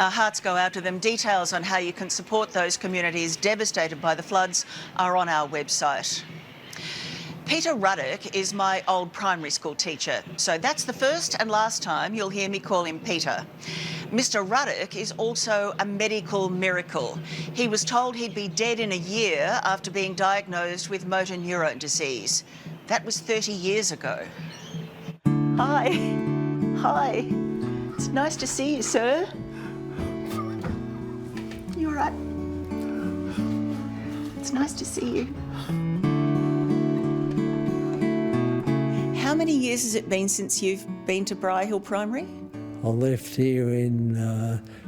Our hearts go out to them. Details on how you can support those communities devastated by the floods are on our website. Peter Ruddock is my old primary school teacher, so that's the first and last time you'll hear me call him Peter. Mr. Ruddock is also a medical miracle. He was told he'd be dead in a year after being diagnosed with motor neurone disease. That was 30 years ago. Hi. Hi. It's nice to see you, sir. You all right? It's nice to see you. How many years has it been since you've been to Briar Hill Primary? I left here in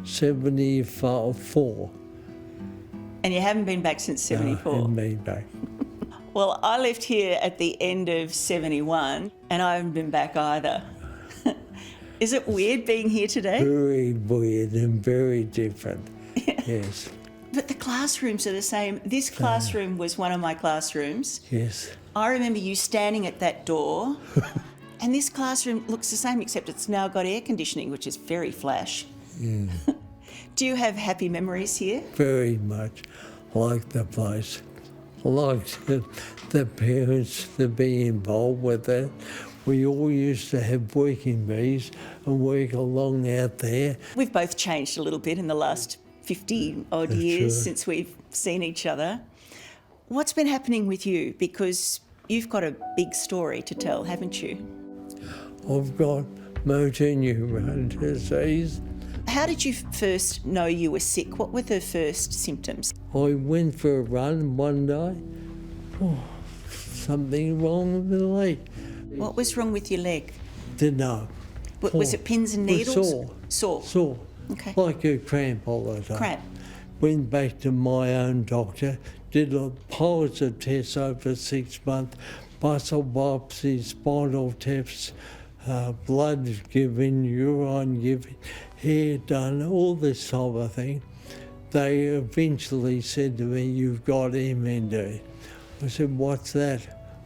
74. And you haven't been back since 74? I haven't been back. Well, I left here at the end of 71 and I haven't been back either. Is it weird being here today? Very weird and very different, yes. But the classrooms are the same. This classroom was one of my classrooms. Yes. I remember you standing at that door and this classroom looks the same except it's now got air conditioning, which is very flash. Yeah. Do you have happy memories here? Very much. I like the place. I like the parents to be involved with it. We all used to have working bees and work along out there. We've both changed a little bit in the last 50 odd years since we've seen each other. What's been happening with you? Because you've got a big story to tell, haven't you? I've got motor neurone disease. How did you first know you were sick? What were the first symptoms? I went for a run one day. Oh, something wrong with my leg. What was wrong with your leg? Didn't know. Was it pins and needles? Sore. Sore. Okay. Like a cramp all the time. Cramp. Went back to my own doctor, did a positive test over 6 months, muscle biopsy, spinal taps, blood given, urine given, hair done, all this type of thing. They eventually said to me, "You've got MND." I said, "What's that?"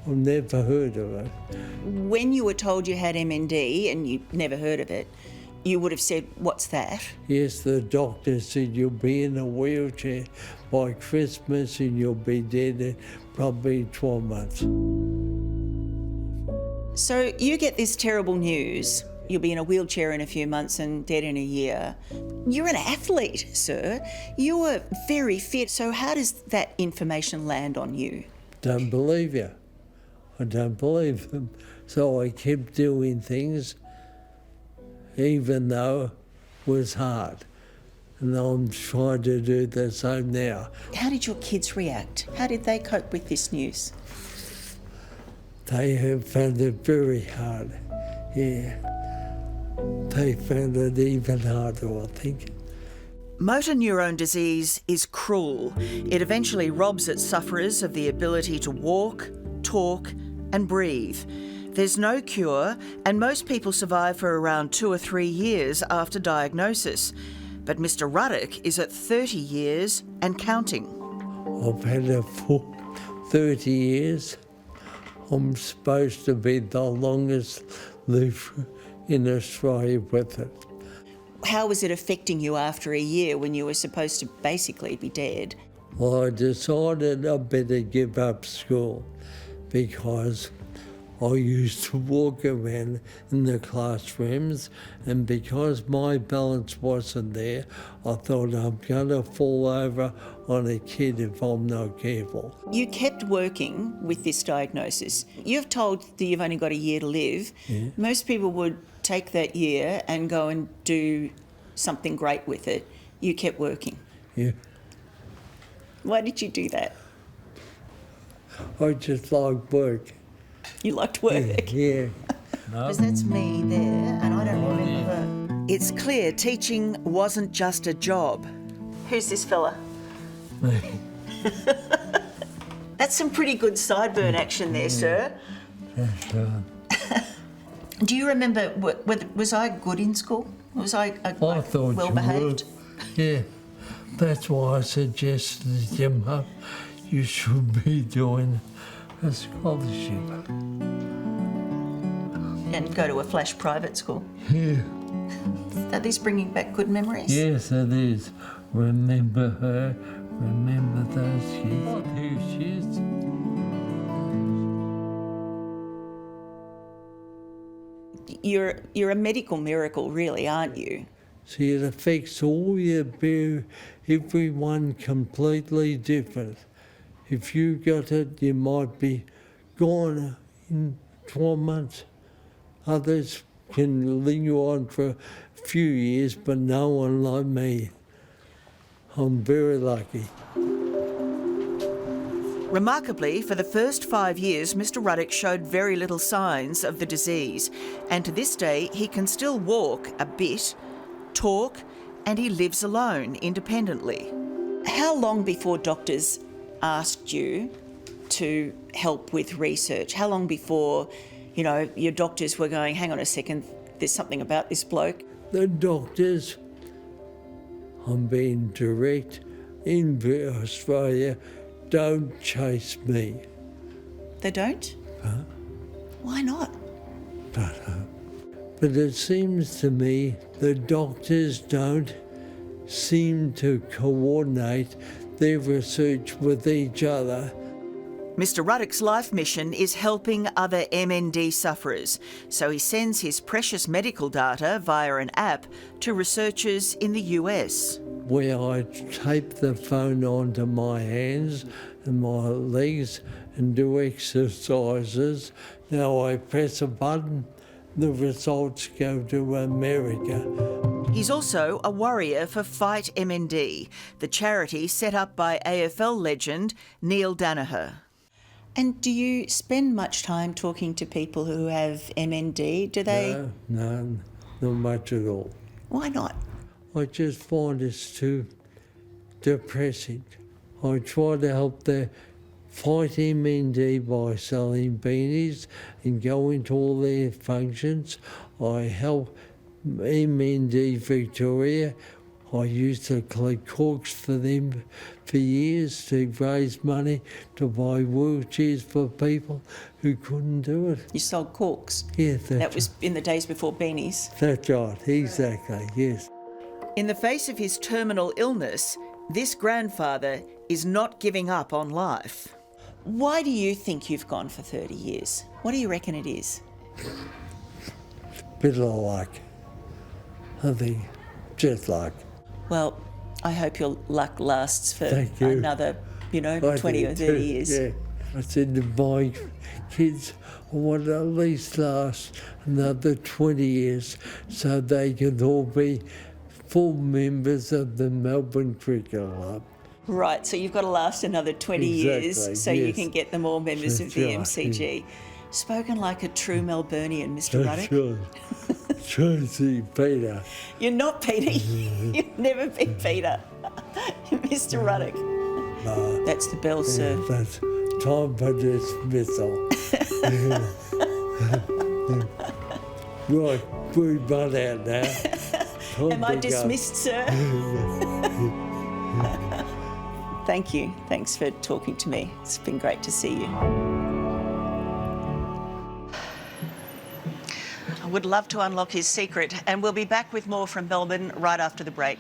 I've never heard of it. When you were told you had MND and you never heard of it, you would have said, "What's that?" Yes, the doctor said you'll be in a wheelchair by Christmas and you'll be dead in probably 12 months. So you get this terrible news. You'll be in a wheelchair in a few months and dead in a year. You're an athlete, sir. You were very fit. So how does that information land on you? Don't believe you. I don't believe them. So I kept doing things even though it was hard. And I'm trying to do the same now. How did your kids react? How did they cope with this news? They have found it very hard, yeah. They found it even harder, I think. Motor neurone disease is cruel. It eventually robs its sufferers of the ability to walk, talk, and breathe. There's no cure, and most people survive for around 2 or 3 years after diagnosis. But Mr. Ruddock is at 30 years and counting. I've had it for 30 years. I'm supposed to be the longest lived in Australia with it. How was it affecting you after a year when you were supposed to basically be dead? Well, I decided I better give up school because I used to walk around in the classrooms, and because my balance wasn't there, I thought I'm going to fall over on a kid if I'm not careful. You kept working with this diagnosis. You've told that you've only got a year to live. Yeah. Most people would take that year and go and do something great with it. You kept working. Yeah. Why did you do that? I just like work. You liked work. Yeah. Because that's me there, and I don't remember her. It's clear teaching wasn't just a job. Who's this fella? That's some pretty good sideburn action there, sir. Do you remember, was I good in school? Was I thought well behaved? Yeah. That's why I suggested to Mum, you should be doing a scholarship. And go to a flash private school? Yeah. Are these bringing back good memories? Yes, it is. Remember her, remember those kids. Oh, here she is. You're a medical miracle, really, aren't you? See, it affects all everyone completely different. If you got it, you might be gone in 12 months. Others can linger on for a few years, but no one like me. I'm very lucky. Remarkably, for the first 5 years, Mr. Ruddock showed very little signs of the disease, and to this day he can still walk a bit, talk, and he lives alone independently. How long before doctors asked you to help with research? How long before, your doctors were going, hang on a second, there's something about this bloke? The doctors, I'm being direct, in Australia, don't chase me. They don't? Huh? Why not? But it seems to me the doctors don't seem to coordinate their research with each other. Mr. Ruddock's life mission is helping other MND sufferers, so he sends his precious medical data via an app to researchers in the US. Where I tape the phone onto my hands and my legs and do exercises. Now I press a button, the results go to America. He's also a warrior for Fight MND, the charity set up by AFL legend Neil Danaher. And do you spend much time talking to people who have MND? Do they? No, not much at all. Why not? I just find it's too depressing. I try to help the Fight MND by selling beanies and going to all their functions. I help MND Victoria. I used to collect corks for them for years to raise money to buy wheelchairs for people who couldn't do it. You sold corks? Yeah, that was in the days before beanies? That's right, exactly, yes. In the face of his terminal illness, this grandfather is not giving up on life. Why do you think you've gone for 30 years? What do you reckon it is? Bit of luck. I think just luck. Well, I hope your luck lasts for another, 20 or 30 years. Yeah. I said to my kids, I want to at least last another 20 years so they can all be full members of the Melbourne Cricket Club. Right, so you've got to last another 20 years so you can get them all members of the MCG. Spoken like a true Melburnian, Mr. Ruddock. Sure. Tracy, Peter. You're not Peter. You've never been Peter. Mr. Ruddock. No. That's the bell, sir. That's time for dismissal. Right, we run out now. Am I dismissed, sir? Thank you. Thanks for talking to me. It's been great to see you. I would love to unlock his secret, and we'll be back with more from Melbourne right after the break.